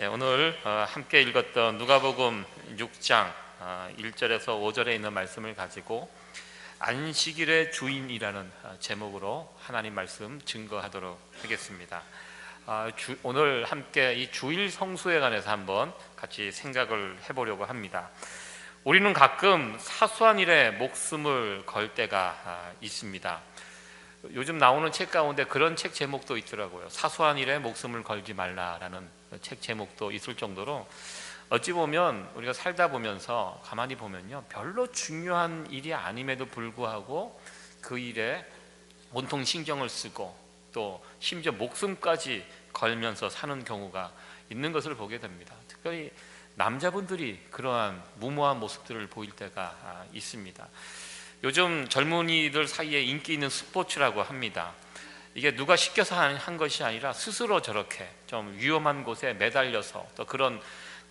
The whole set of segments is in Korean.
오늘 함께 읽었던 누가복음 6장 1절에서 5절에 있는 말씀을 가지고 안식일의 주인이라는 제목으로 하나님 말씀 증거하도록 하겠습니다. 오늘 함께 이 주일 성수에 관해서 한번 같이 생각을 해보려고 합니다. 우리는 가끔 사소한 일에 목숨을 걸 때가 있습니다. 요즘 나오는 책 가운데 그런 책 제목도 있더라고요. 사소한 일에 목숨을 걸지 말라라는 책 제목도 있을 정도로 어찌 보면 우리가 살다 보면서 가만히 보면요, 별로 중요한 일이 아님에도 불구하고 그 일에 온통 신경을 쓰고 또 심지어 목숨까지 걸면서 사는 경우가 있는 것을 보게 됩니다. 특별히 남자분들이 그러한 무모한 모습들을 보일 때가 있습니다. 요즘 젊은이들 사이에 인기 있는 스포츠라고 합니다. 이게 누가 시켜서 한 것이 아니라 스스로 저렇게 좀 위험한 곳에 매달려서 또 그런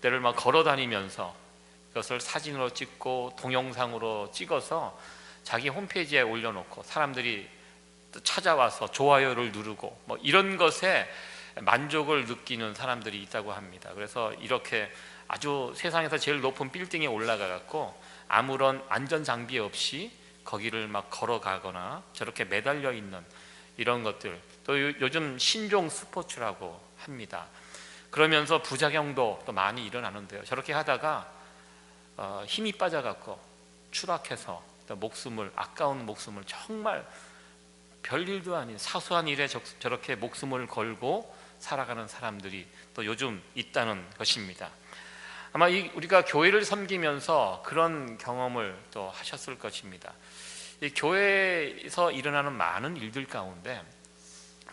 데를 막 걸어 다니면서 그것을 사진으로 찍고 동영상으로 찍어서 자기 홈페이지에 올려놓고 사람들이 또 찾아와서 좋아요를 누르고 뭐 이런 것에 만족을 느끼는 사람들이 있다고 합니다. 그래서 이렇게 아주 세상에서 제일 높은 빌딩에 올라가 갖고 아무런 안전 장비 없이 거기를 막 걸어가거나 저렇게 매달려 있는 이런 것들, 또 요즘 신종 스포츠라고 합니다. 그러면서 부작용도 또 많이 일어나는데요. 저렇게 하다가 힘이 빠져갖고 추락해서 또 아까운 목숨을 정말 별일도 아닌 사소한 일에 저렇게 목숨을 걸고 살아가는 사람들이 또 요즘 있다는 것입니다. 아마 우리가 교회를 섬기면서 그런 경험을 또 하셨을 것입니다. 이 교회에서 일어나는 많은 일들 가운데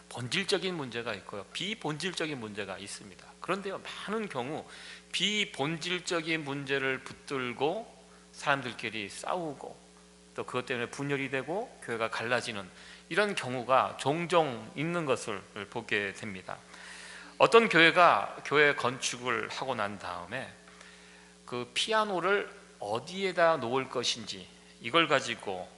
본질적인 문제가 있고요, 비본질적인 문제가 있습니다. 그런데요, 많은 경우 비본질적인 문제를 붙들고 사람들끼리 싸우고 또 그것 때문에 분열이 되고 교회가 갈라지는 이런 경우가 종종 있는 것을 보게 됩니다. 어떤 교회가 교회 건축을 하고 난 다음에 그 피아노를 어디에다 놓을 것인지 이걸 가지고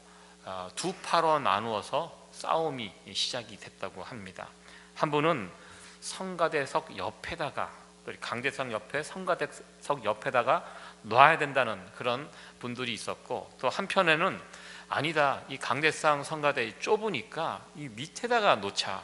두 파로 나누어서 싸움이 시작이 됐다고 합니다. 한 분은 성가대석 옆에다가, 강대상 옆에 성가대석 옆에다가 놔야 된다는 그런 분들이 있었고, 또 한편에는 아니다, 이 강대상 성가대 좁으니까 이 밑에다가 놓자.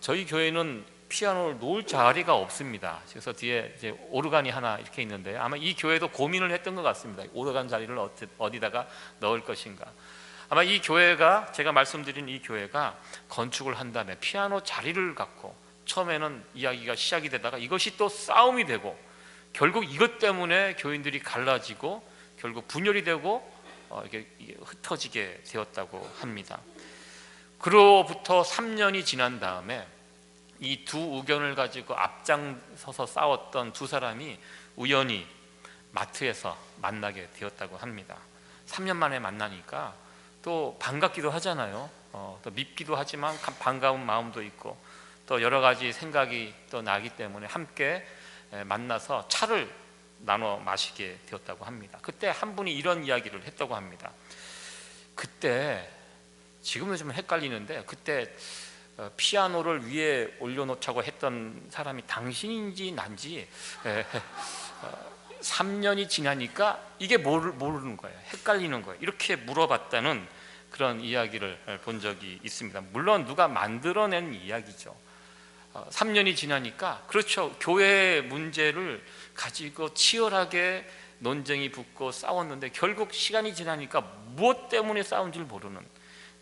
저희 교회는 피아노를 놓을 자리가 없습니다. 그래서 뒤에 이제 오르간이 하나 이렇게 있는데 아마 이 교회도 고민을 했던 것 같습니다. 오르간 자리를 어디다가 넣을 것인가. 아마 이 교회가, 제가 말씀드린 이 교회가 건축을 한 다음에 피아노 자리를 갖고 처음에는 이야기가 시작이 되다가 이것이 또 싸움이 되고 결국 이것 때문에 교인들이 갈라지고 결국 분열이 되고 이게 흩어지게 되었다고 합니다. 그로부터 3년이 지난 다음에 이 두 의견을 가지고 앞장서서 싸웠던 두 사람이 우연히 마트에서 만나게 되었다고 합니다. 3년 만에 만나니까 또 반갑기도 하잖아요. 또 밉기도 하지만 반가운 마음도 있고 또 여러 가지 생각이 또 나기 때문에 함께 만나서 차를 나눠 마시게 되었다고 합니다. 그때 한 분이 이런 이야기를 했다고 합니다. 그때, 지금은 좀 헷갈리는데, 그때 피아노를 위에 올려놓자고 했던 사람이 당신인지 난지 3년이 지나니까 이게 모르는 거예요. 헷갈리는 거예요. 이렇게 물어봤다는 그런 이야기를 본 적이 있습니다. 물론 누가 만들어낸 이야기죠. 3년이 지나니까, 그렇죠, 교회의 문제를 가지고 치열하게 논쟁이 붙고 싸웠는데 결국 시간이 지나니까 무엇 때문에 싸운지를 모르는,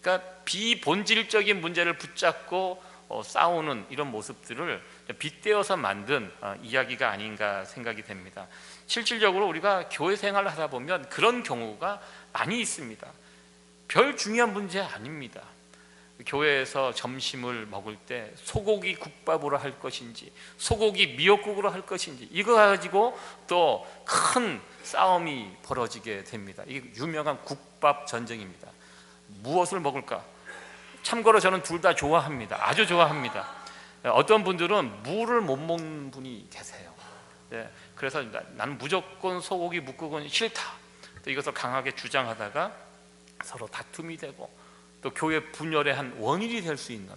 그러니까 비본질적인 문제를 붙잡고 싸우는 이런 모습들을 빗대어서 만든 이야기가 아닌가 생각이 됩니다. 실질적으로 우리가 교회 생활을 하다 보면 그런 경우가 많이 있습니다. 별 중요한 문제 아닙니다. 교회에서 점심을 먹을 때 소고기 국밥으로 할 것인지 소고기 미역국으로 할 것인지 이거 가지고 또 큰 싸움이 벌어지게 됩니다. 이게 유명한 국밥 전쟁입니다. 무엇을 먹을까? 참고로 저는 둘 다 좋아합니다. 아주 좋아합니다. 어떤 분들은 무를 못 먹는 분이 계세요. 그래서 나는 무조건 소고기 묵국은 싫다, 또 이것을 강하게 주장하다가 서로 다툼이 되고 또 교회 분열의 한 원인이 될 수 있는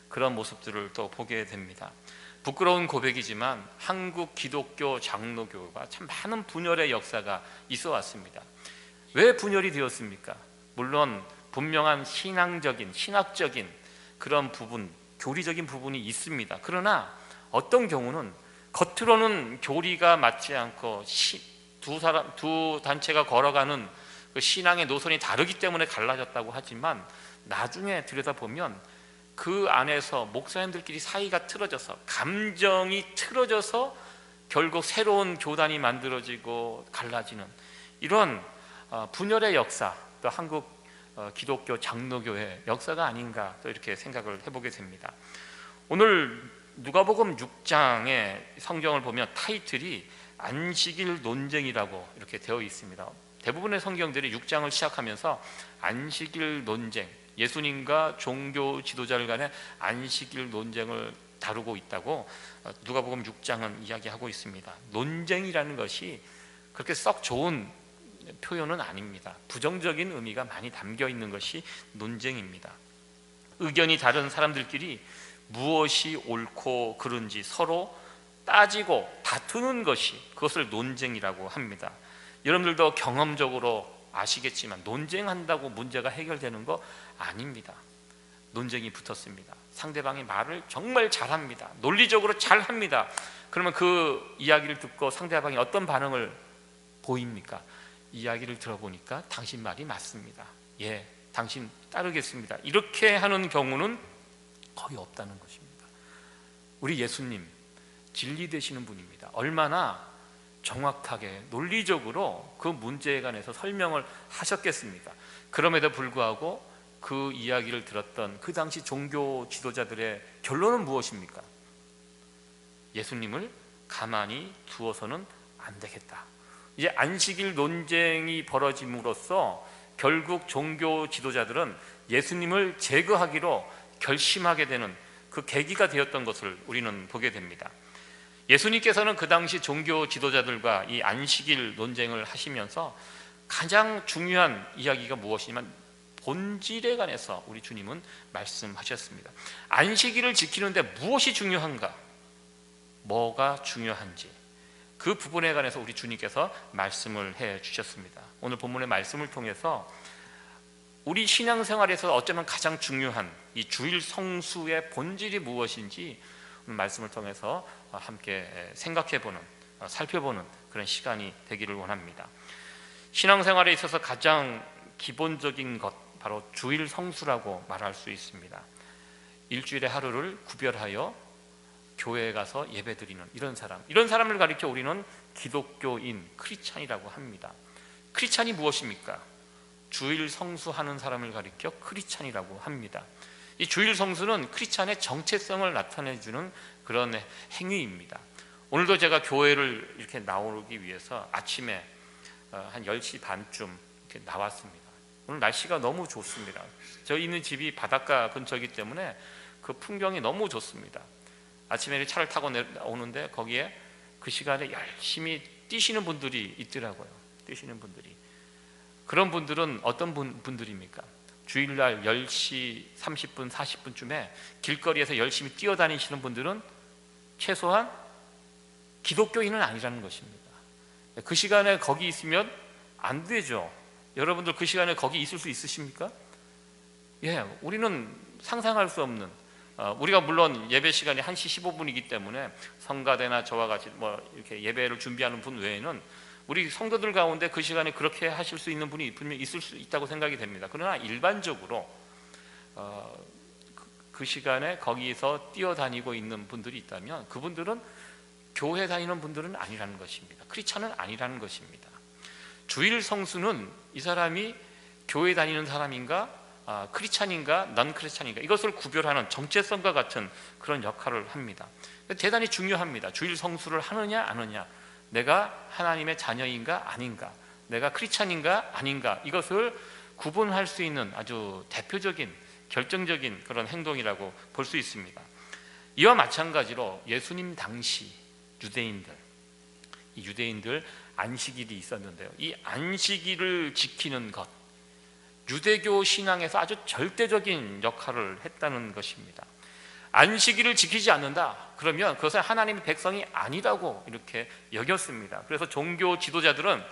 그런 모습들을 또 보게 됩니다. 부끄러운 고백이지만 한국 기독교 장로교가 참 많은 분열의 역사가 있어 왔습니다. 왜 분열이 되었습니까? 물론 분명한 신학적인 그런 부분, 교리적인 부분이 있습니다. 그러나 어떤 경우는 겉으로는 교리가 맞지 않고 두 단체가 걸어가는 그 신앙의 노선이 다르기 때문에 갈라졌다고 하지만 나중에 들여다보면 그 안에서 목사님들끼리 사이가 틀어져서 감정이 틀어져서 결국 새로운 교단이 만들어지고 갈라지는 이런 분열의 역사, 또 한국 기독교 장로교의 역사가 아닌가 또 이렇게 생각을 해보게 됩니다. 오늘 누가복음 6장의 성경을 보면 타이틀이 안식일 논쟁이라고 이렇게 되어 있습니다. 대부분의 성경들이 6장을 시작하면서 안식일 논쟁, 예수님과 종교 지도자들 간의 안식일 논쟁을 다루고 있다고 누가복음 6장은 이야기하고 있습니다. 논쟁이라는 것이 그렇게 썩 좋은 표현은 아닙니다. 부정적인 의미가 많이 담겨 있는 것이 논쟁입니다. 의견이 다른 사람들끼리 무엇이 옳고 그른지 서로 따지고 다투는 것이 그것을 논쟁이라고 합니다. 여러분들도 경험적으로 아시겠지만 논쟁한다고 문제가 해결되는 거 아닙니다. 논쟁이 붙었습니다. 상대방이 말을 정말 잘합니다. 논리적으로 잘합니다. 그러면 그 이야기를 듣고 상대방이 어떤 반응을 보입니까? 이야기를 들어보니까 당신 말이 맞습니다. 예, 당신 따르겠습니다. 이렇게 하는 경우는 거의 없다는 것입니다. 우리 예수님 진리 되시는 분입니다. 얼마나 정확하게 논리적으로 그 문제에 관해서 설명을 하셨겠습니까? 그럼에도 불구하고 그 이야기를 들었던 그 당시 종교 지도자들의 결론은 무엇입니까? 예수님을 가만히 두어서는 안 되겠다. 이제 안식일 논쟁이 벌어짐으로써 결국 종교 지도자들은 예수님을 제거하기로 결심하게 되는 그 계기가 되었던 것을 우리는 보게 됩니다. 예수님께서는 그 당시 종교 지도자들과 이 안식일 논쟁을 하시면서 가장 중요한 이야기가 무엇이냐면 본질에 관해서 우리 주님은 말씀하셨습니다. 안식일을 지키는데 무엇이 중요한가? 뭐가 중요한지 그 부분에 관해서 우리 주님께서 말씀을 해 주셨습니다. 오늘 본문의 말씀을 통해서 우리 신앙생활에서 어쩌면 가장 중요한 이 주일 성수의 본질이 무엇인지 오늘 말씀을 통해서 함께 생각해보는, 살펴보는 그런 시간이 되기를 원합니다. 신앙생활에 있어서 가장 기본적인 것, 바로 주일 성수라고 말할 수 있습니다. 일주일의 하루를 구별하여 교회에 가서 예배드리는 이런 사람을 가리켜 우리는 기독교인, 크리스찬이라고 합니다. 크리스찬이 무엇입니까? 주일 성수하는 사람을 가리켜 크리스찬이라고 합니다. 이 주일 성수는 크리스찬의 정체성을 나타내주는 그런 행위입니다. 오늘도 제가 교회를 이렇게 나오기 위해서 아침에 한 10시 반쯤 이렇게 나왔습니다. 오늘 날씨가 너무 좋습니다. 저희 있는 집이 바닷가 근처이기 때문에 그 풍경이 너무 좋습니다. 아침에 차를 타고 오는데 거기에 그 시간에 열심히 뛰시는 분들이 있더라고요. 뛰시는 분들이. 그런 분들은 어떤 분들입니까? 주일날 10시 30분, 40분쯤에 길거리에서 열심히 뛰어다니시는 분들은 최소한 기독교인은 아니라는 것입니다. 그 시간에 거기 있으면 안 되죠. 여러분들 그 시간에 거기 있을 수 있으십니까? 예, 우리는 상상할 수 없는, 우리가 물론 예배 시간이 1시 15분이기 때문에 성가대나 저와 같이 이렇게 예배를 준비하는 분 외에는 우리 성도들 가운데 그 시간에 그렇게 하실 수 있는 분이 분명히 있을 수 있다고 생각이 됩니다. 그러나 일반적으로 그 시간에 거기서 뛰어다니고 있는 분들이 있다면 그분들은 교회 다니는 분들은 아니라는 것입니다. 크리스찬은 아니라는 것입니다. 주일 성수는 이 사람이 교회 다니는 사람인가 크리스찬인가 넌 크리스찬인가 이것을 구별하는 정체성과 같은 그런 역할을 합니다. 대단히 중요합니다. 주일 성수를 하느냐 안 하느냐, 내가 하나님의 자녀인가 아닌가, 내가 크리스찬인가 아닌가, 이것을 구분할 수 있는 아주 대표적인 결정적인 그런 행동이라고 볼 수 있습니다. 이와 마찬가지로 예수님 당시 유대인들 안식일이 있었는데요. 이 안식일을 지키는 것, 유대교 신앙에서 아주 절대적인 역할을 했다는 것입니다. 안식일을 지키지 않는다 그러면 그것은 하나님의 백성이 아니라고 이렇게 여겼습니다. 그래서 종교 지도자들은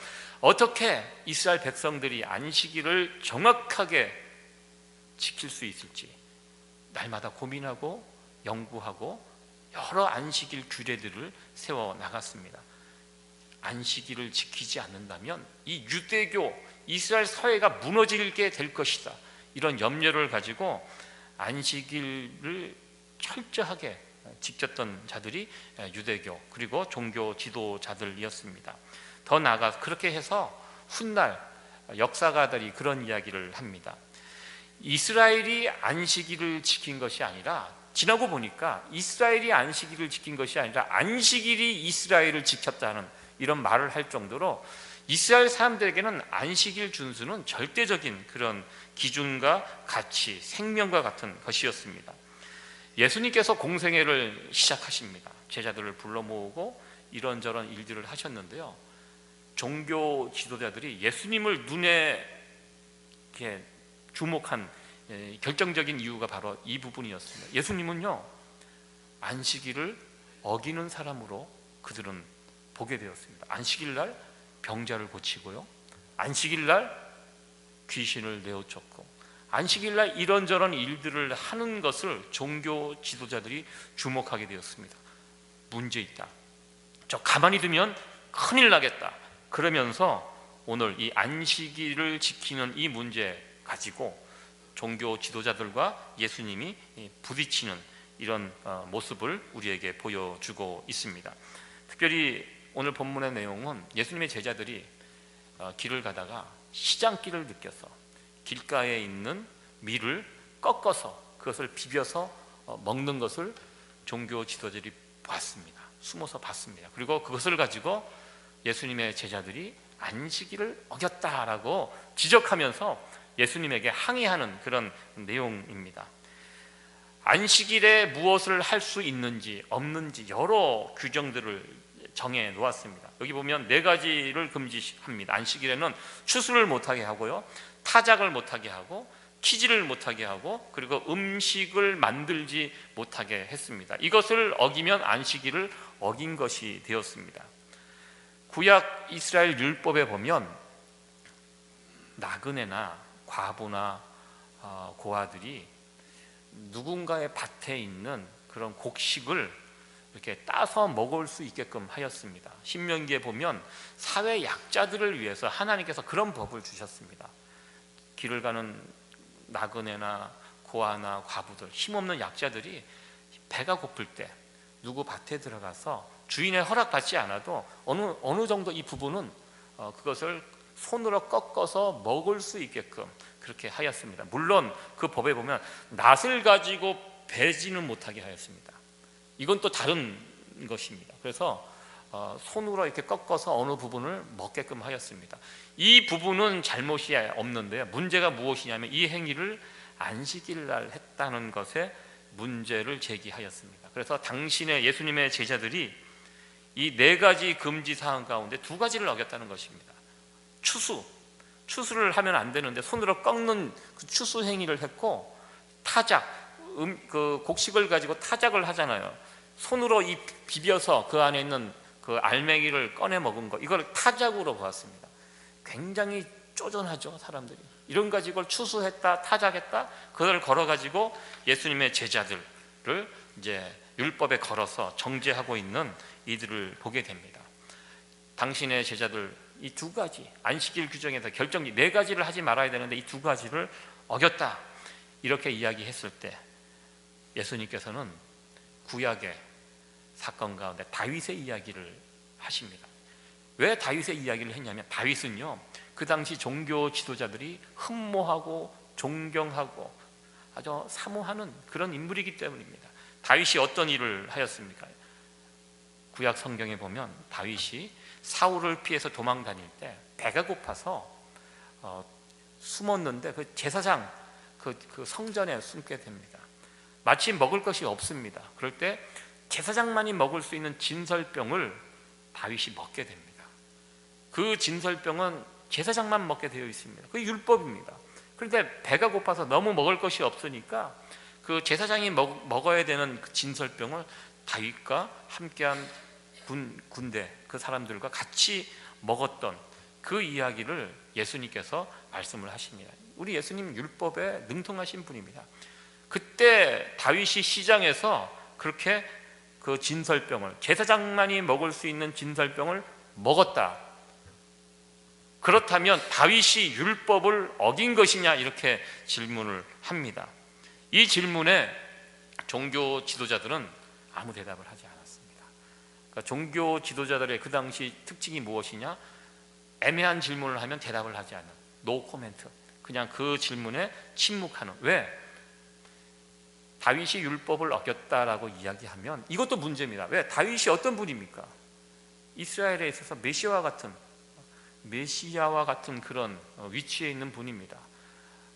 어떻게 이스라엘 백성들이 안식일을 정확하게 지킬 수 있을지 날마다 고민하고 연구하고 여러 안식일 규례들을 세워 나갔습니다. 안식일을 지키지 않는다면 이 유대교 이스라엘 사회가 무너지게 될 것이다, 이런 염려를 가지고 안식일을 철저하게 지켰던 자들이 유대교 그리고 종교 지도자들이었습니다. 더 나아가 그렇게 해서 훗날 역사가들이 그런 이야기를 합니다. 이스라엘이 안식일을 지킨 것이 아니라, 지나고 보니까 이스라엘이 안식일을 지킨 것이 아니라 안식일이 이스라엘을 지켰다는 이런 말을 할 정도로 이스라엘 사람들에게는 안식일 준수는 절대적인 그런 기준과 가치, 생명과 같은 것이었습니다. 예수님께서 공생애를 시작하십니다. 제자들을 불러 모으고 이런저런 일들을 하셨는데요, 종교 지도자들이 예수님을 눈에 이렇게 주목한 결정적인 이유가 바로 이 부분이었습니다. 예수님은요, 안식일을 어기는 사람으로 그들은 보게 되었습니다. 안식일날 병자를 고치고요, 안식일날 귀신을 내어쫓고, 안식일날 이런저런 일들을 하는 것을 종교 지도자들이 주목하게 되었습니다. 문제 있다, 저 가만히 두면 큰일 나겠다, 그러면서 오늘 이 안식일을 지키는 이 문제 가지고 종교 지도자들과 예수님이 부딪히는 이런 모습을 우리에게 보여주고 있습니다. 특별히 오늘 본문의 내용은 예수님의 제자들이 길을 가다가 시장길을 느껴서 길가에 있는 밀을 꺾어서 그것을 비벼서 먹는 것을 종교 지도자들이 봤습니다. 숨어서 봤습니다. 그리고 그것을 가지고 예수님의 제자들이 안식일을 어겼다라고 지적하면서 예수님에게 항의하는 그런 내용입니다. 안식일에 무엇을 할 수 있는지 없는지 여러 규정들을 정해 놓았습니다. 여기 보면 4가지를 금지합니다. 안식일에는 추수를 못하게 하고요, 타작을 못하게 하고, 키질을 못하게 하고, 그리고 음식을 만들지 못하게 했습니다. 이것을 어기면 안식일을 어긴 것이 되었습니다. 구약 이스라엘 율법에 보면 나그네나 과부나 고아들이 누군가의 밭에 있는 그런 곡식을 이렇게 따서 먹을 수 있게끔 하였습니다. 신명기에 보면 사회 약자들을 위해서 하나님께서 그런 법을 주셨습니다. 길을 가는 나그네나 고아나 과부들, 힘없는 약자들이 배가 고플 때 누구 밭에 들어가서 주인의 허락받지 않아도 어느 정도 이 부분은 그것을 손으로 꺾어서 먹을 수 있게끔 그렇게 하였습니다. 물론 그 법에 보면 낫을 가지고 베지는 못하게 하였습니다. 이건 또 다른 것입니다. 그래서 손으로 이렇게 꺾어서 어느 부분을 먹게끔 하였습니다. 이 부분은 잘못이 없는데요, 문제가 무엇이냐면 이 행위를 안식일날 했다는 것에 문제를 제기하였습니다. 그래서 당신의 예수님의 제자들이 이 4가지 금지 사항 가운데 2가지를 어겼다는 것입니다. 추수를 하면 안 되는데 손으로 꺾는 그 추수 행위를 했고, 타작, 그 곡식을 가지고 타작을 하잖아요. 손으로 이 비벼서 그 안에 있는 그 알맹이를 꺼내 먹은 거, 이걸 타작으로 보았습니다. 굉장히 쪼전하죠, 사람들이. 이런 가지고 추수했다, 타작했다, 그걸 걸어가지고 예수님의 제자들을 이제 율법에 걸어서 정죄하고 있는 이들을 보게 됩니다. 당신의 제자들 이 2가지 안식일 규정에서 결정이 4가지를 하지 말아야 되는데 이 2가지를 어겼다, 이렇게 이야기했을 때 예수님께서는 구약의 사건 가운데 다윗의 이야기를 하십니다. 왜 다윗의 이야기를 했냐면, 다윗은요 그 당시 종교 지도자들이 흠모하고 존경하고 아주 사모하는 그런 인물이기 때문입니다. 다윗이 어떤 일을 하였습니까? 구약 성경에 보면 다윗이 사울을 피해서 도망 다닐 때 배가 고파서 숨었는데 그 제사장 그 성전에 숨게 됩니다. 마치 먹을 것이 없습니다. 그럴 때 제사장만이 먹을 수 있는 진설병을 다윗이 먹게 됩니다. 그 진설병은 제사장만 먹게 되어 있습니다. 그게 율법입니다. 그런데 배가 고파서 너무 먹을 것이 없으니까 그 제사장이 먹어야 되는 그 진설병을 다윗과 함께한 군대 그 사람들과 같이 먹었던 그 이야기를 예수님께서 말씀을 하십니다. 우리 예수님 율법에 능통하신 분입니다. 그때 다윗이 시장에서 그렇게 그 진설병을, 제사장만이 먹을 수 있는 진설병을 먹었다. 그렇다면 다윗이 율법을 어긴 것이냐, 이렇게 질문을 합니다. 이 질문에 종교 지도자들은 아무 대답을 하지 않았습니다. 그러니까 종교 지도자들의 그 당시 특징이 무엇이냐? 애매한 질문을 하면 대답을 하지 않는, 노 코멘트, 그냥 그 질문에 침묵하는. 왜? 다윗이 율법을 어겼다라고 이야기하면 이것도 문제입니다. 왜? 다윗이 어떤 분입니까? 이스라엘에 있어서 메시아와 같은 그런 위치에 있는 분입니다.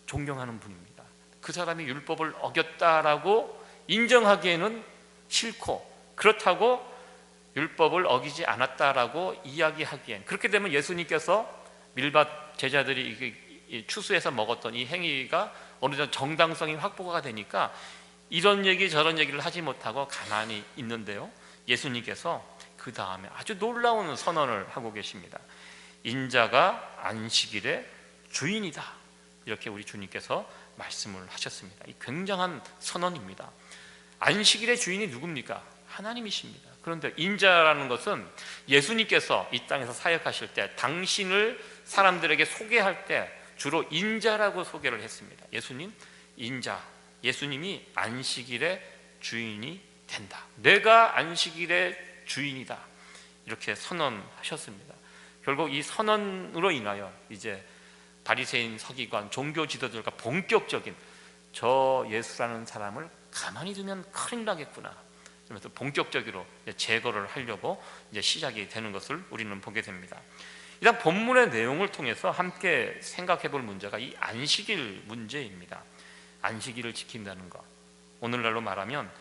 존경하는 분입니다. 그 사람이 율법을 어겼다라고 인정하기에는 싫고, 그렇다고 율법을 어기지 않았다라고 이야기하기엔, 그렇게 되면 예수님께서 밀밭 제자들이 추수해서 먹었던 이 행위가 어느 정도 정당성이 확보가 되니까 이런 얘기 저런 얘기를 하지 못하고 가만히 있는데요, 예수님께서 그 다음에 아주 놀라운 선언을 하고 계십니다. 인자가 안식일의 주인이다, 이렇게 우리 주님께서 말씀을 하셨습니다. 이 굉장한 선언입니다. 안식일의 주인이 누굽니까? 하나님이십니다. 그런데 인자라는 것은 예수님께서 이 땅에서 사역하실 때 당신을 사람들에게 소개할 때 주로 인자라고 소개를 했습니다. 예수님 인자, 예수님이 안식일의 주인이 된다. 내가 안식일의 주인이다, 이렇게 선언하셨습니다. 결국 이 선언으로 인하여 이제 바리새인, 서기관, 종교 지도자들과 본격적인 저 예수라는 사람을 가만히 두면 큰일 나겠구나, 그러면서 본격적으로 제거를 하려고 이제 시작이 되는 것을 우리는 보게 됩니다. 일단 본문의 내용을 통해서 함께 생각해 볼 문제가 이 안식일 문제입니다. 안식일을 지킨다는 것, 오늘날로 말하면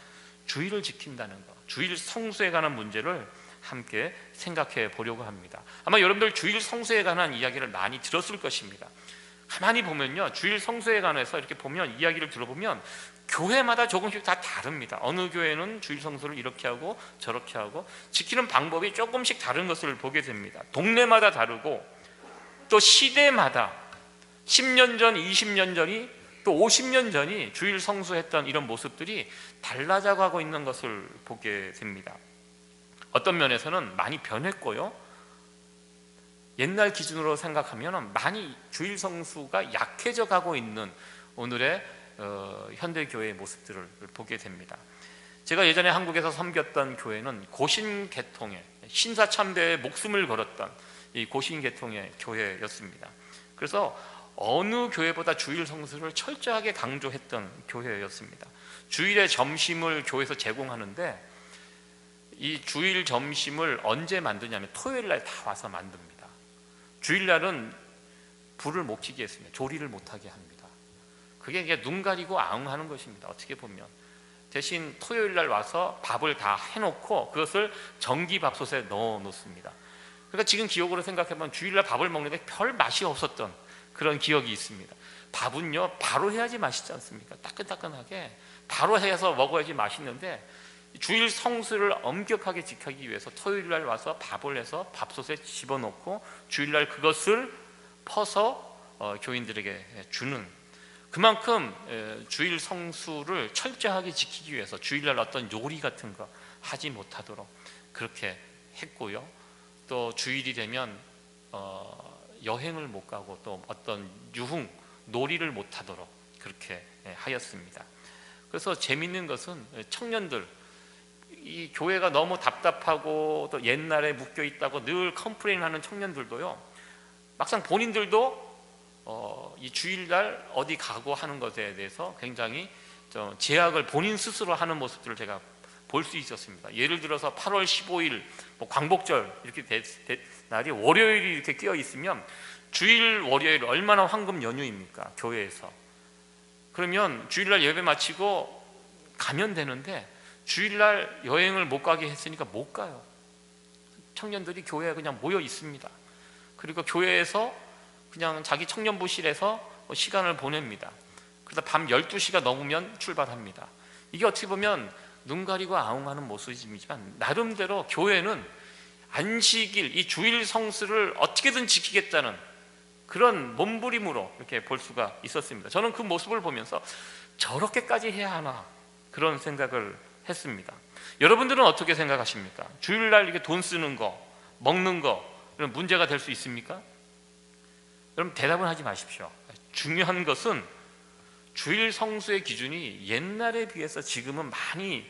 주일을 지킨다는 것, 주일 성수에 관한 문제를 함께 생각해 보려고 합니다. 아마 여러분들 주일 성수에 관한 이야기를 많이 들었을 것입니다. 가만히 보면요, 주일 성수에 관해서 이렇게 보면, 이야기를 들어보면 교회마다 조금씩 다 다릅니다. 어느 교회는 주일 성수를 이렇게 하고 저렇게 하고 지키는 방법이 조금씩 다른 것을 보게 됩니다. 동네마다 다르고, 또 시대마다 10년 전, 20년 전이, 또 50년 전이 주일 성수했던 이런 모습들이 달라져 가고 있는 것을 보게 됩니다. 어떤 면에서는 많이 변했고요, 옛날 기준으로 생각하면 많이 주일 성수가 약해져 가고 있는 오늘의 현대교회의 모습들을 보게 됩니다. 제가 예전에 한국에서 섬겼던 교회는 고신계통의, 신사참배에 목숨을 걸었던 이 고신계통의 교회였습니다. 그래서 어느 교회보다 주일 성수를 철저하게 강조했던 교회였습니다. 주일에 점심을 교회에서 제공하는데 이 주일 점심을 언제 만드냐면 토요일날 다 와서 만듭니다. 주일날은 불을 못 켜게 했습니다. 조리를 못하게 합니다. 그게 이제 눈 가리고 아웅하는 것입니다. 어떻게 보면 대신 토요일날 와서 밥을 다 해놓고 그것을 전기밥솥에 넣어 놓습니다. 그러니까 지금 기억으로 생각해보면 주일날 밥을 먹는데 별 맛이 없었던 그런 기억이 있습니다. 밥은요 바로 해야지 맛있지 않습니까? 따끈따끈하게 바로 해서 먹어야지 맛있는데, 주일 성수를 엄격하게 지키기 위해서 토요일날 와서 밥을 해서 밥솥에 집어넣고 주일날 그것을 퍼서 교인들에게 주는, 그만큼 주일 성수를 철저하게 지키기 위해서 주일날 어떤 요리 같은 거 하지 못하도록 그렇게 했고요, 또 주일이 되면 여행을 못 가고 또 어떤 유흥, 놀이를 못 하도록 그렇게 하였습니다. 그래서 재밌는 것은 청년들, 이 교회가 너무 답답하고 또 옛날에 묶여 있다고 늘 컴플레인하는 청년들도요, 막상 본인들도 이 주일날 어디 가고 하는 것에 대해서 굉장히 제약을 본인 스스로 하는 모습들을 제가 볼 수 있었습니다. 예를 들어서 8월 15일 뭐 광복절 이렇게 날이 월요일이 이렇게 끼어 있으면 주일 월요일 얼마나 황금 연휴입니까? 교회에서. 그러면 주일날 예배 마치고 가면 되는데 주일날 여행을 못 가게 했으니까 못 가요. 청년들이 교회에 그냥 모여 있습니다. 그리고 교회에서 그냥 자기 청년부실에서 시간을 보냅니다. 그래서 밤 12시가 넘으면 출발합니다. 이게 어떻게 보면 눈 가리고 아웅하는 모습이지만 나름대로 교회는 안식일, 이 주일 성수를 어떻게든 지키겠다는 그런 몸부림으로 이렇게 볼 수가 있었습니다. 저는 그 모습을 보면서 저렇게까지 해야 하나 그런 생각을 했습니다. 여러분들은 어떻게 생각하십니까? 주일날 이렇게 돈 쓰는 거, 먹는 거 이런 문제가 될 수 있습니까? 여러분 대답은 하지 마십시오. 중요한 것은 주일 성수의 기준이 옛날에 비해서 지금은 많이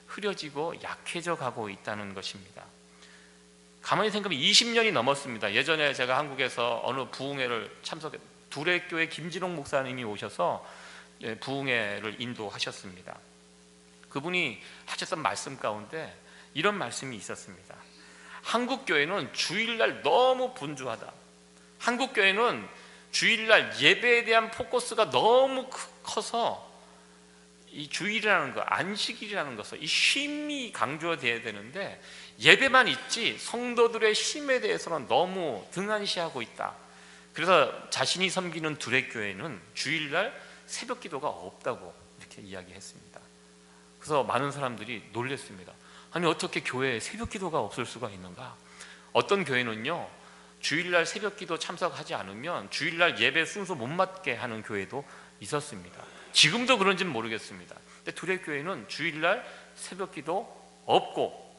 흐려지고 약해져 가고 있다는 것입니다. 가만히 생각하면 20년이 넘었습니다. 예전에 제가 한국에서 어느 부흥회를 참석해 두레교회 김진홍 목사님이 오셔서 부흥회를 인도하셨습니다. 그분이 하셨던 말씀 가운데 이런 말씀이 있었습니다. 한국 교회는 주일날 너무 분주하다. 한국 교회는 주일날 예배에 대한 포커스가 너무 커서 이 주일이라는 것, 안식일이라는 것을 이 쉼이 강조되어야 되는데 예배만 있지 성도들의 쉼에 대해서는 너무 등한시하고 있다. 그래서 자신이 섬기는 두레교회는 주일날 새벽 기도가 없다고 이렇게 이야기했습니다. 그래서 많은 사람들이 놀랐습니다. 아니 어떻게 교회에 새벽 기도가 없을 수가 있는가? 어떤 교회는요 주일날 새벽 기도 참석하지 않으면 주일날 예배 순서 못 맞게 하는 교회도 있었습니다. 지금도 그런지는 모르겠습니다. 근데 두레교회는 주일날 새벽 기도 없고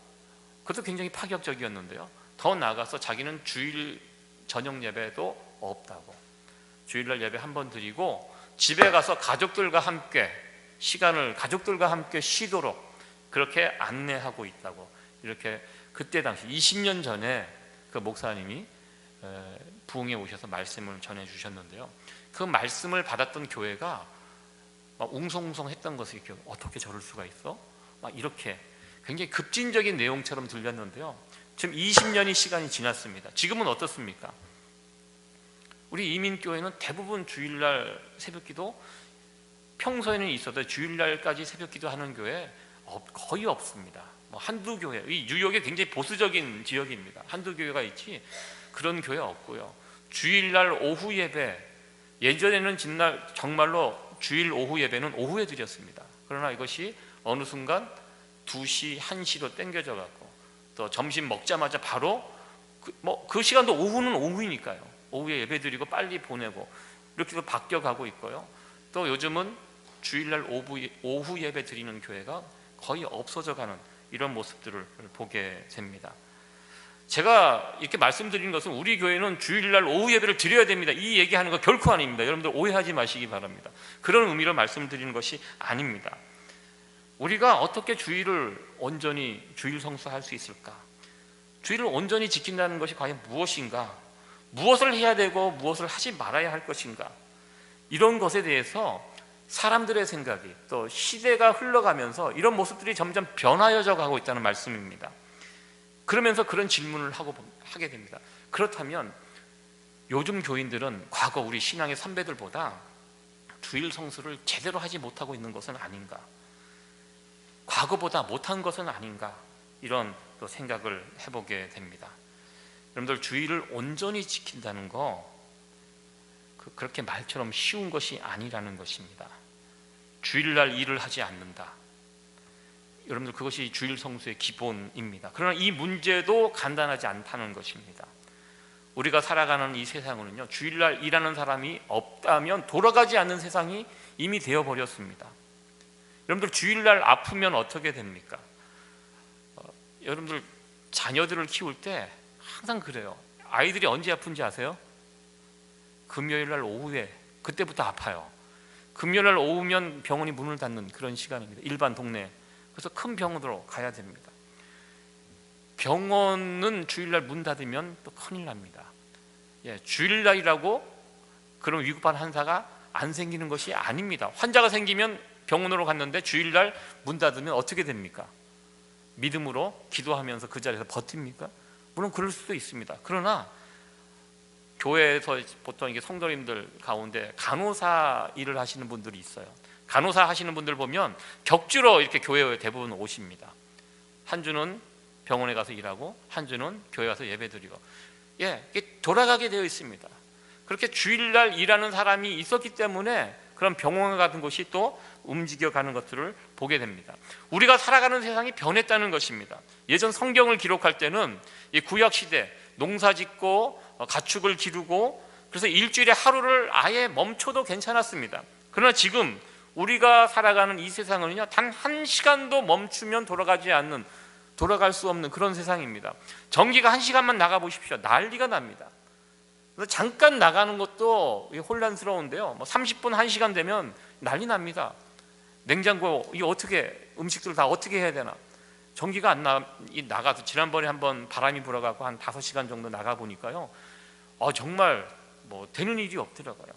그것도 굉장히 파격적이었는데요. 더 나아가서 자기는 주일 저녁 예배도 없다고, 주일날 예배 한 번 드리고 집에 가서 가족들과 함께 시간을 가족들과 함께 쉬도록 그렇게 안내하고 있다고, 이렇게 그때 당시 20년 전에 그 목사님이 부흥에 오셔서 말씀을 전해 주셨는데요. 그 말씀을 받았던 교회가 막 웅성웅성했던 것을 이렇게 어떻게 저럴 수가 있어? 막 이렇게 굉장히 급진적인 내용처럼 들렸는데요. 지금 20년이 시간이 지났습니다. 지금은 어떻습니까? 우리 이민교회는 대부분 주일날 새벽기도, 평소에는 있어도 주일날까지 새벽기도 하는 교회 거의 없습니다. 뭐 한두 교회, 이 뉴욕이 굉장히 보수적인 지역입니다. 한두 교회가 있지 그런 교회 없고요. 주일날 오후 예배, 예전에는 정말로 주일 오후 예배는 오후에 드렸습니다. 그러나 이것이 어느 순간 2시, 1시로 땡겨져 갖고 또 점심 먹자마자 바로 그 시간도 오후는 오후이니까요. 오후에 예배 드리고 빨리 보내고 이렇게 바뀌어 가고 있고요. 또 요즘은 주일날 오후 예배 드리는 교회가 거의 없어져 가는 이런 모습들을 보게 됩니다. 제가 이렇게 말씀드리는 것은 우리 교회는 주일날 오후 예배를 드려야 됩니다, 이 얘기하는 거 결코 아닙니다. 여러분들 오해하지 마시기 바랍니다. 그런 의미로 말씀드리는 것이 아닙니다. 우리가 어떻게 주일을 온전히 주일 성수할 수 있을까? 주일을 온전히 지킨다는 것이 과연 무엇인가? 무엇을 해야 되고 무엇을 하지 말아야 할 것인가? 이런 것에 대해서 사람들의 생각이, 또 시대가 흘러가면서 이런 모습들이 점점 변화여져 가고 있다는 말씀입니다. 그러면서 그런 질문을 하게 됩니다. 그렇다면 요즘 교인들은 과거 우리 신앙의 선배들보다 주일 성수를 제대로 하지 못하고 있는 것은 아닌가? 과거보다 못한 것은 아닌가? 이런 또 생각을 해보게 됩니다. 여러분들 주일을 온전히 지킨다는 거 그렇게 말처럼 쉬운 것이 아니라는 것입니다. 주일날 일을 하지 않는다, 여러분들 그것이 주일 성수의 기본입니다. 그러나 이 문제도 간단하지 않다는 것입니다. 우리가 살아가는 이 세상은요, 주일날 일하는 사람이 없다면 돌아가지 않는 세상이 이미 되어버렸습니다. 여러분들 주일날 아프면 어떻게 됩니까? 여러분들 자녀들을 키울 때 항상 그래요. 아이들이 언제 아픈지 아세요? 금요일날 오후에, 그때부터 아파요. 금요일날 오후면 병원이 문을 닫는 그런 시간입니다. 일반 동네. 그래서 큰 병원으로 가야 됩니다. 병원은 주일날 문 닫으면 또 큰일 납니다. 주일날이라고 그런 위급한 환자가 안 생기는 것이 아닙니다. 환자가 생기면 병원으로 갔는데 주일날 문 닫으면 어떻게 됩니까? 믿음으로 기도하면서 그 자리에서 버팁니까? 물론 그럴 수도 있습니다. 그러나 교회에서 보통 이게 성도님들 가운데 간호사 일을 하시는 분들이 있어요. 간호사 하시는 분들 보면 격주로 이렇게 교회에 대부분 오십니다. 한 주는 병원에 가서 일하고 한 주는 교회 가서 예배드리고, 이게 돌아가게 되어 있습니다. 그렇게 주일날 일하는 사람이 있었기 때문에 그런 병원 같은 곳이 또 움직여가는 것들을 보게 됩니다. 우리가 살아가는 세상이 변했다는 것입니다. 예전 성경을 기록할 때는 이 구약시대 농사짓고 가축을 기르고 그래서 일주일에 하루를 아예 멈춰도 괜찮았습니다. 그러나 지금 우리가 살아가는 이 세상은요, 단 한 시간도 멈추면 돌아갈 수 없는 그런 세상입니다. 전기가 한 시간만 나가 보십시오. 난리가 납니다. 잠깐 나가는 것도 혼란스러운데요, 30분, 1시간 되면 난리 납니다. 냉장고 이 어떻게 음식들 다 어떻게 해야 되나. 전기가 안 나가서 지난번에 한번 바람이 불어가고 한 5시간 정도 나가 보니까요, 정말 되는 일이 없더라고요.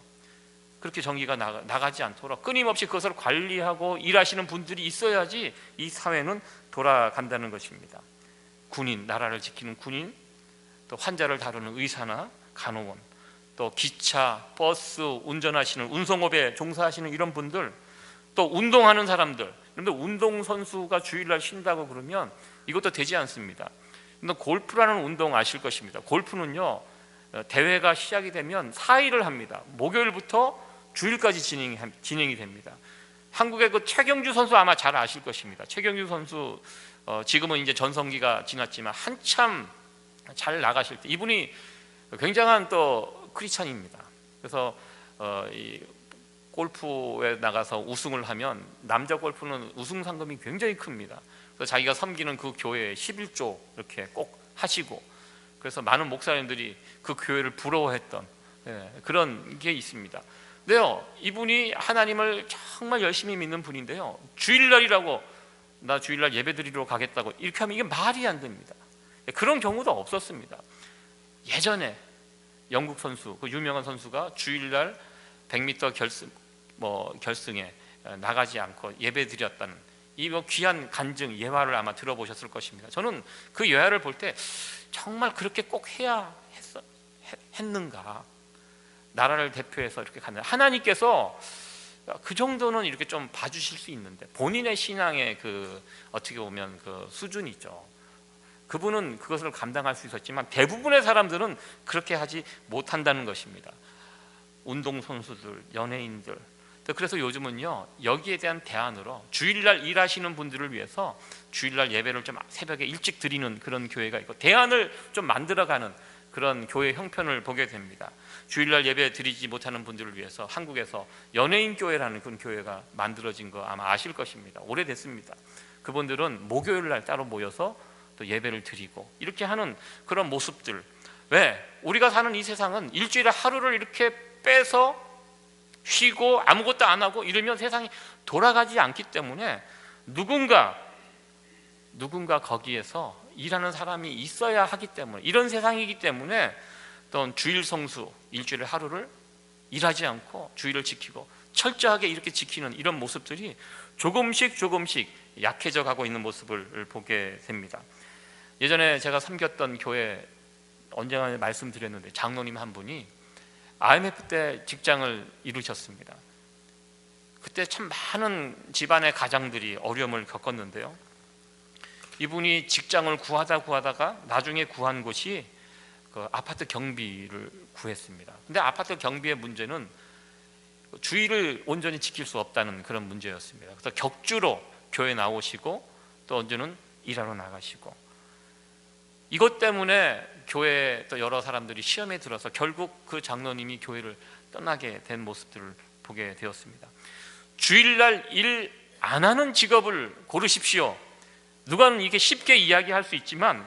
그렇게 전기가 나가지 않도록 끊임없이 그것을 관리하고 일하시는 분들이 있어야지 이 사회는 돌아간다는 것입니다. 군인, 나라를 지키는 군인, 또 환자를 다루는 의사나 간호원, 또 기차, 버스 운전하시는 운송업에 종사하시는 이런 분들, 또 운동하는 사람들. 그런데 운동선수가 주일날 쉰다고 그러면 이것도 되지 않습니다. 근데 골프라는 운동 아실 것입니다. 골프는요, 대회가 시작이 되면 4일을 합니다. 목요일부터 주일까지 진행이 됩니다. 한국의 그 최경주 선수 아마 잘 아실 것입니다. 최경주 선수 지금은 이제 전성기가 지났지만 한참 잘 나가실 때 이분이 굉장한 또 크리스찬입니다. 그래서 이 골프에 나가서 우승을 하면 남자 골프는 우승 상금이 굉장히 큽니다. 그래서 자기가 섬기는 그 교회에 11조 이렇게 꼭 하시고, 그래서 많은 목사님들이 그 교회를 부러워했던 그런 게 있습니다. 근데요, 이분이 하나님을 정말 열심히 믿는 분인데요, 주일날이라고 나 주일날 예배드리러 가겠다고 이렇게 하면 이게 말이 안 됩니다. 그런 경우도 없었습니다. 예전에 영국 선수, 그 유명한 선수가 주일날 100m 결승에 나가지 않고 예배드렸다는 이 귀한 간증, 예화를 아마 들어보셨을 것입니다. 저는 그 예화를 볼 때 정말 그렇게 꼭 해야 했는가. 나라를 대표해서 이렇게 가는 하나님께서 그 정도는 이렇게 좀 봐주실 수 있는데, 본인의 신앙의 그 어떻게 보면 그 수준이죠. 그분은 그것을 감당할 수 있었지만 대부분의 사람들은 그렇게 하지 못한다는 것입니다. 운동선수들, 연예인들. 그래서 요즘은요, 여기에 대한 대안으로 주일날 일하시는 분들을 위해서 주일날 예배를 좀 새벽에 일찍 드리는 그런 교회가 있고, 대안을 좀 만들어가는 그런 교회 형편을 보게 됩니다. 주일날 예배 드리지 못하는 분들을 위해서 한국에서 연예인 교회라는 그런 교회가 만들어진 거 아마 아실 것입니다. 오래됐습니다. 그분들은 목요일날 따로 모여서 또 예배를 드리고 이렇게 하는 그런 모습들. 왜? 우리가 사는 이 세상은 일주일에 하루를 이렇게 빼서 쉬고 아무것도 안 하고 이러면 세상이 돌아가지 않기 때문에 누군가 거기에서 일하는 사람이 있어야 하기 때문에, 이런 세상이기 때문에 또 주일 성수, 일주일에 하루를 일하지 않고 주일을 지키고 철저하게 이렇게 지키는 이런 모습들이 조금씩 약해져 가고 있는 모습을 보게 됩니다. 예전에 제가 섬겼던 교회, 언젠가 말씀드렸는데, 장로님 한 분이 IMF 때 직장을 잃으셨습니다. 그때 참 많은 집안의 가장들이 어려움을 겪었는데요, 이분이 직장을 구하다가 나중에 구한 곳이 그 아파트 경비를 구했습니다. 근데 아파트 경비의 문제는 주의를 온전히 지킬 수 없다는 그런 문제였습니다. 그래서 격주로 교회 나오시고 또 언제는 일하러 나가시고, 이것 때문에 교회에 또 여러 사람들이 시험에 들어서 결국 그 장로님이 교회를 떠나게 된 모습들을 보게 되었습니다. 주일날 일 안 하는 직업을 고르십시오. 누가는 이게 쉽게 이야기할 수 있지만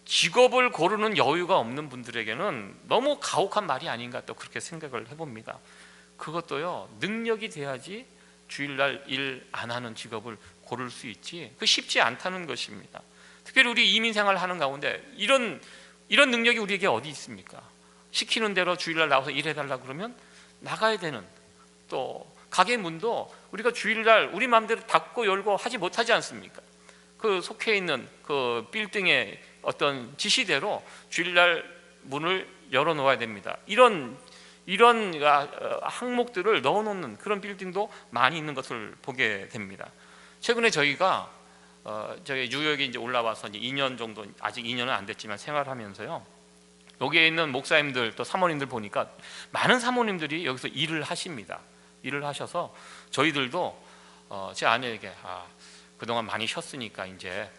직업을 고르는 여유가 없는 분들에게는 너무 가혹한 말이 아닌가, 또 그렇게 생각을 해봅니다. 그것도요, 능력이 돼야지 주일날 일 안 하는 직업을 고를 수 있지, 그 쉽지 않다는 것입니다. 특별히 우리 이민 생활 하는 가운데 이런 능력이 우리에게 어디 있습니까? 시키는 대로 주일날 나와서 일해달라 그러면 나가야 되는, 또 가게 문도 우리가 주일날 우리 마음대로 닫고 열고 하지 못하지 않습니까? 그 속해 있는 그 빌딩의 어떤 지시대로 주일날 문을 열어놓아야 됩니다. 이런 항목들을 넣어놓는 그런 빌딩도 많이 있는 것을 보게 됩니다. 최근에 저희가 저희 뉴욕에 이제 올라와서 이제 2년 정도, 아직 2년은 안 됐지만 생활하면서요, 여기에 있는 목사님들 또 사모님들 보니까 많은 사모님들이 여기서 일을 하십니다. 일을 하셔서 저희들도 제 아내에게 그동안 많이 쉬었으니까 이제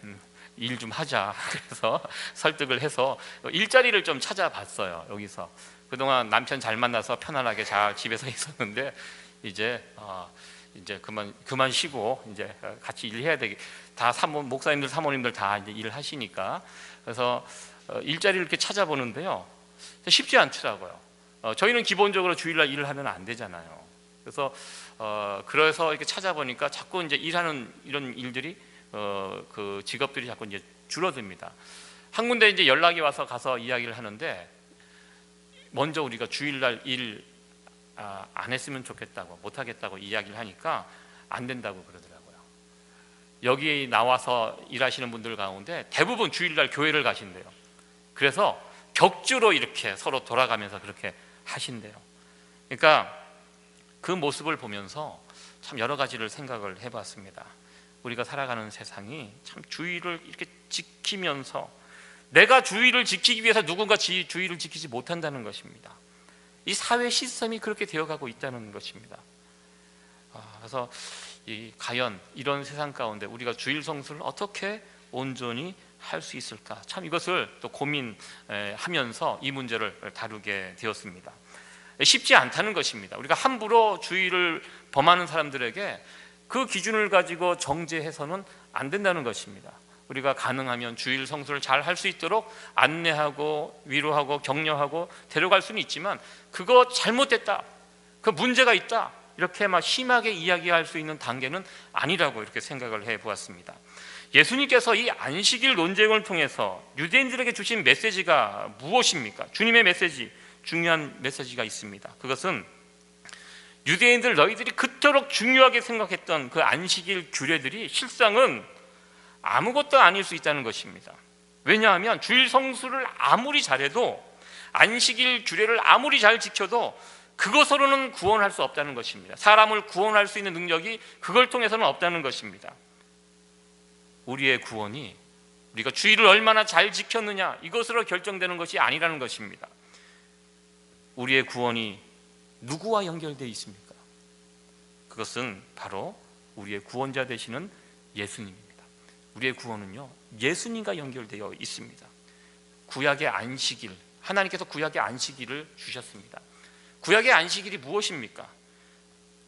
일 좀 하자 그래서 설득을 해서 일자리를 좀 찾아봤어요. 여기서 그동안 남편 잘 만나서 편안하게 잘 집에서 있었는데 이제 그만 쉬고 이제 같이 일해야 되기 다 목사님들 사모님들 다 이제 일을 하시니까 그래서 일자리를 이렇게 찾아보는데요 쉽지 않더라고요. 저희는 기본적으로 주일날 일을 하면 안 되잖아요. 그래서 이렇게 찾아보니까 자꾸 이제 일하는 이런 일들이 그 직업들이 자꾸 이제 줄어듭니다. 한 군데 이제 연락이 와서 가서 이야기를 하는데 먼저 우리가 주일날 일 안 했으면 좋겠다고 못 하겠다고 이야기를 하니까 안 된다고 그러더라고요. 여기 나와서 일하시는 분들 가운데 대부분 주일날 교회를 가신대요. 그래서 격주로 이렇게 서로 돌아가면서 그렇게 하신대요. 그러니까 그 모습을 보면서 참 여러 가지를 생각을 해봤습니다. 우리가 살아가는 세상이 참 주의를 이렇게 지키면서 내가 주의를 지키기 위해서 누군가 주의를 지키지 못한다는 것입니다. 이 사회 시스템이 그렇게 되어가고 있다는 것입니다. 그래서 과연 이런 세상 가운데 우리가 주일 성수를 어떻게 온전히 할 수 있을까? 참 이것을 또 고민하면서 이 문제를 다루게 되었습니다. 쉽지 않다는 것입니다. 우리가 함부로 주의를 범하는 사람들에게 그 기준을 가지고 정죄해서는 안 된다는 것입니다. 우리가 가능하면 주일 성수를 잘 할 수 있도록 안내하고 위로하고 격려하고 데려갈 수는 있지만 그거 잘못됐다, 그 문제가 있다 이렇게 막 심하게 이야기할 수 있는 단계는 아니라고 이렇게 생각을 해보았습니다. 예수님께서 이 안식일 논쟁을 통해서 유대인들에게 주신 메시지가 무엇입니까? 주님의 메시지, 중요한 메시지가 있습니다. 그것은 유대인들 너희들이 그토록 중요하게 생각했던 그 안식일 규례들이 실상은 아무것도 아닐 수 있다는 것입니다. 왜냐하면 주일 성수를 아무리 잘해도 안식일 규례를 아무리 잘 지켜도 그것으로는 구원할 수 없다는 것입니다. 사람을 구원할 수 있는 능력이 그걸 통해서는 없다는 것입니다. 우리의 구원이 우리가 주일을 얼마나 잘 지켰느냐 이것으로 결정되는 것이 아니라는 것입니다. 우리의 구원이 누구와 연결되어 있습니까? 그것은 바로 우리의 구원자 되시는 예수님입니다. 우리의 구원은요 예수님과 연결되어 있습니다. 구약의 안식일, 하나님께서 구약의 안식일을 주셨습니다. 구약의 안식일이 무엇입니까?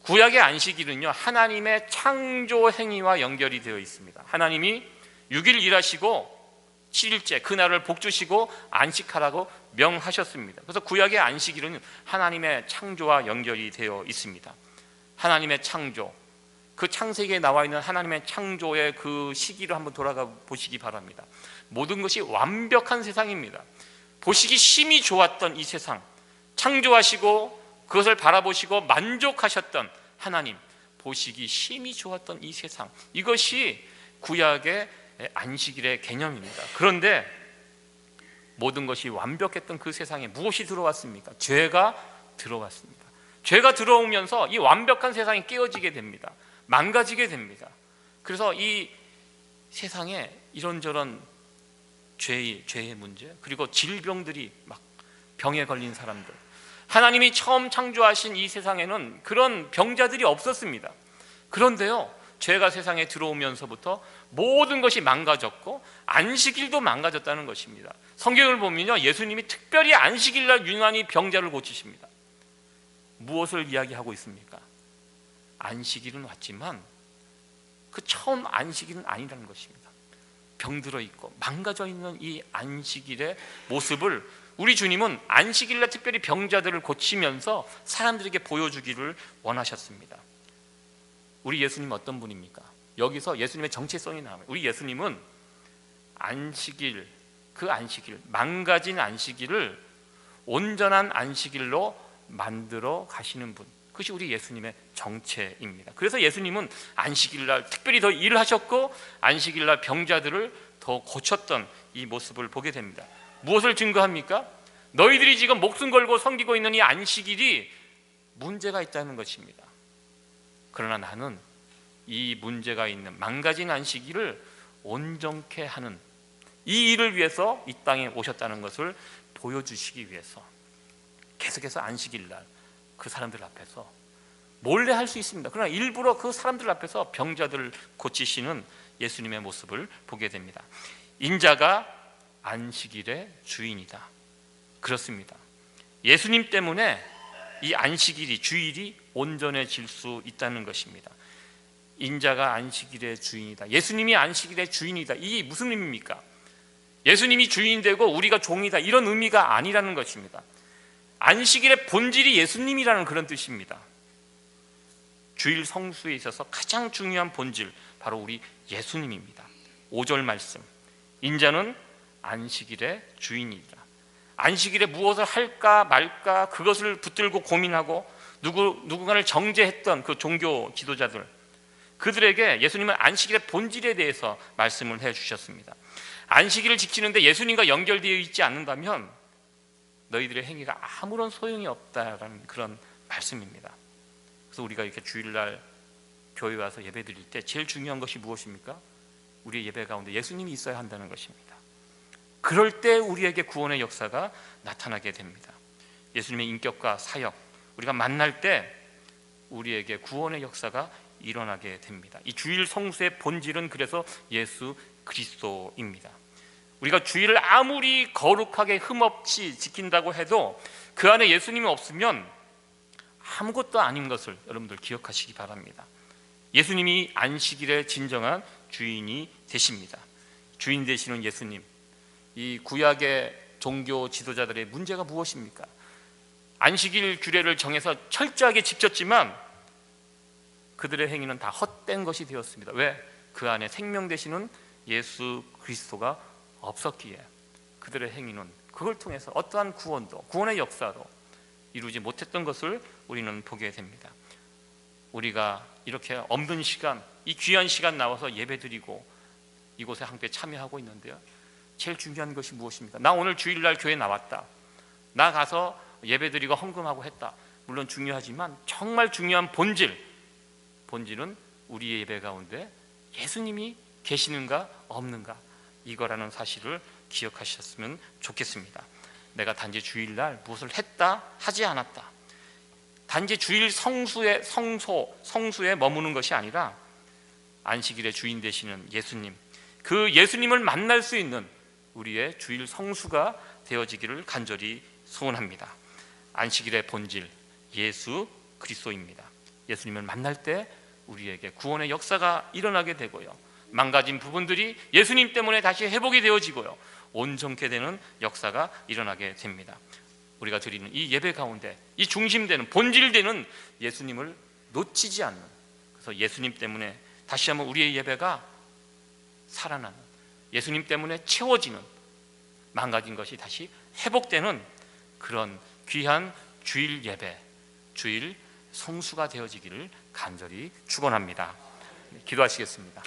구약의 안식일은요 하나님의 창조 행위와 연결이 되어 있습니다. 하나님이 6일 일하시고 7일째 그날을 복주시고 안식하라고 명하셨습니다. 그래서 구약의 안식일은 하나님의 창조와 연결이 되어 있습니다. 하나님의 창조, 그 창세기에 나와 있는 하나님의 창조의 그 시기를 한번 돌아가 보시기 바랍니다. 모든 것이 완벽한 세상입니다. 보시기 심히 좋았던 이 세상, 창조하시고 그것을 바라보시고 만족하셨던 하나님, 보시기 심히 좋았던 이 세상, 이것이 구약의 안식일의 개념입니다. 그런데 모든 것이 완벽했던 그 세상에 무엇이 들어왔습니까? 죄가 들어왔습니다. 죄가 들어오면서 이 완벽한 세상이 깨어지게 됩니다. 망가지게 됩니다. 그래서 이 세상에 이런저런 죄의 문제, 그리고 질병들이 막 병에 걸린 사람들, 하나님이 처음 창조하신 이 세상에는 그런 병자들이 없었습니다. 그런데요 죄가 세상에 들어오면서부터 모든 것이 망가졌고 안식일도 망가졌다는 것입니다. 성경을 보면요 예수님이 특별히 안식일날 유난히 병자를 고치십니다. 무엇을 이야기하고 있습니까? 안식일은 왔지만 그 처음 안식일은 아니라는 것입니다. 병들어 있고 망가져 있는 이 안식일의 모습을 우리 주님은 안식일날 특별히 병자들을 고치면서 사람들에게 보여주기를 원하셨습니다. 우리 예수님은 어떤 분입니까? 여기서 예수님의 정체성이 나와요. 우리 예수님은 안식일, 그 안식일, 망가진 안식일을 온전한 안식일로 만들어 가시는 분, 그것이 우리 예수님의 정체입니다. 그래서 예수님은 안식일날 특별히 더 일을 하셨고 안식일날 병자들을 더 고쳤던 이 모습을 보게 됩니다. 무엇을 증거합니까? 너희들이 지금 목숨 걸고 섬기고 있는 이 안식일이 문제가 있다는 것입니다. 그러나 나는 이 문제가 있는 망가진 안식일을 온전케 하는 이 일을 위해서 이 땅에 오셨다는 것을 보여주시기 위해서 계속해서 안식일날 그 사람들 앞에서 몰래 할 수 있습니다. 그러나 일부러 그 사람들 앞에서 병자들을 고치시는 예수님의 모습을 보게 됩니다. 인자가 안식일의 주인이다. 그렇습니다. 예수님 때문에 이 안식일이, 주일이 온전해질 수 있다는 것입니다. 인자가 안식일의 주인이다. 예수님이 안식일의 주인이다. 이게 무슨 의미입니까? 예수님이 주인 되고 우리가 종이다, 이런 의미가 아니라는 것입니다. 안식일의 본질이 예수님이라는 그런 뜻입니다. 주일 성수에 있어서 가장 중요한 본질, 바로 우리 예수님입니다. 5절 말씀, 인자는 안식일의 주인이다. 안식일에 무엇을 할까 말까 그것을 붙들고 고민하고 누군가를 정죄했던 그 종교 지도자들, 그들에게 예수님은 안식일의 본질에 대해서 말씀을 해주셨습니다. 안식일을 지키는데 예수님과 연결되어 있지 않는다면 너희들의 행위가 아무런 소용이 없다라는 그런 말씀입니다. 그래서 우리가 이렇게 주일날 교회 와서 예배 드릴 때 제일 중요한 것이 무엇입니까? 우리의 예배 가운데 예수님이 있어야 한다는 것입니다. 그럴 때 우리에게 구원의 역사가 나타나게 됩니다. 예수님의 인격과 사역, 우리가 만날 때 우리에게 구원의 역사가 일어나게 됩니다. 이 주일 성수의 본질은 그래서 예수 그리스도입니다. 우리가 주일을 아무리 거룩하게 흠없이 지킨다고 해도 그 안에 예수님이 없으면 아무것도 아닌 것을 여러분들 기억하시기 바랍니다. 예수님이 안식일의 진정한 주인이 되십니다. 주인 되시는 예수님, 이 구약의 종교 지도자들의 문제가 무엇입니까? 안식일 규례를 정해서 철저하게 지켰지만 그들의 행위는 다 헛된 것이 되었습니다. 왜? 그 안에 생명 되시는 예수 그리스도가 없었기에 그들의 행위는 그걸 통해서 어떠한 구원의 역사도 이루지 못했던 것을 우리는 보게 됩니다. 우리가 이렇게 없는 시간, 이 귀한 시간 나와서 예배드리고 이곳에 함께 참여하고 있는데요, 제일 중요한 것이 무엇입니까? 나 오늘 주일날 교회 나왔다, 나 가서 예배드리고 헌금하고 했다. 물론 중요하지만 정말 중요한 본질은 우리의 예배 가운데 예수님이 계시는가 없는가, 이거라는 사실을 기억하셨으면 좋겠습니다. 내가 단지 주일날 무엇을 했다 하지 않았다, 단지 주일 성수에 머무는 것이 아니라 안식일의 주인 되시는 예수님, 그 예수님을 만날 수 있는 우리의 주일 성수가 되어지기를 간절히 소원합니다. 안식일의 본질 예수 그리스도입니다. 예수님을 만날 때 우리에게 구원의 역사가 일어나게 되고요, 망가진 부분들이 예수님 때문에 다시 회복이 되어지고요, 온전케 되는 역사가 일어나게 됩니다. 우리가 드리는 이 예배 가운데 이 중심되는 본질되는 예수님을 놓치지 않는, 그래서 예수님 때문에 다시 한번 우리의 예배가 살아나는, 예수님 때문에 채워지는, 망가진 것이 다시 회복되는 그런 귀한 주일 예배, 주일 성수가 되어지기를 간절히 축원합니다. 기도하시겠습니다.